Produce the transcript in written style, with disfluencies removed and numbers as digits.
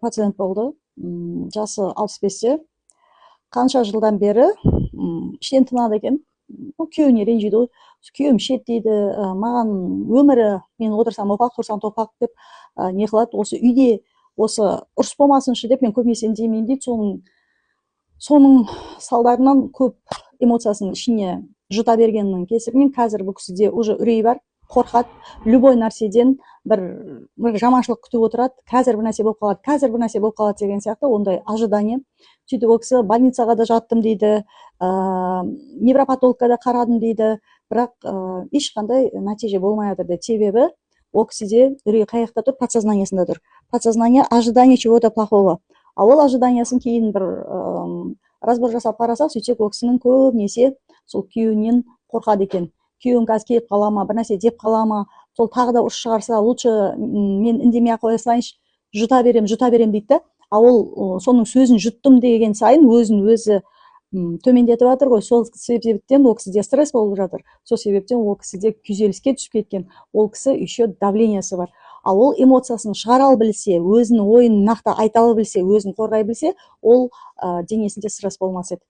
пациент болды. Жасы 65-те. Қанша жылдан бері іштен тынады екен. Күйеуіне ренжиді ғой. Күйеуім ішеді дейді, маған өмірі, мен отырсам опақ, тұрсам топақ деп не қылады. Осы үйде осы ұрыс болмасыншы деп мен көбінесе үндемеймін дейді. Соның салдарынан көп эмоциясын ішіне жұта бергеннің кесірінен қазір бұл кісіде уже үрей бар, қорқады, любой нәрседен бір жаманшылық күтіп отырады. Қазір бір нәрсе болып қалады деген сияқты ондай ожидание. Сөйтіп ол кісі больницаға да жаттым дейді, невропатологқа да қарадым дейді, бірақ ешқандай нәтиже болмай жатыр дейді. Себебі ол кісіде үрей қай жақта тұр? Подсознаниясында тұр. Подсознание ожидание чего-то плохого. А ол ожиданиясын кейін бір разбор жасап қарасақ, сөйтсек ол кісінің көбінесе сол күйеуінен қорқады екен. Күйеуім қазір келіп қала ма, бір нәрсе деп қала ма, сол тағы да ұрыс шығарса, лучше мен үндемей ақ қоя салайыншы, жұта берем дейді. А ол соның сөзін жұттым деген сайын өзін-өзі төмендетіп жатыр ғой. Сол себептен ол кісіде стресс болып жатыр. Сол себептен ол кісіде күйзеліске түсіп кеткен. Ол кісі еще давлениесі бар. А ол эмоциясын шығара білсе, өзінің ойын нақты айта білсе, өзін қорғай білсе, ол денесінде стресс болмас еді.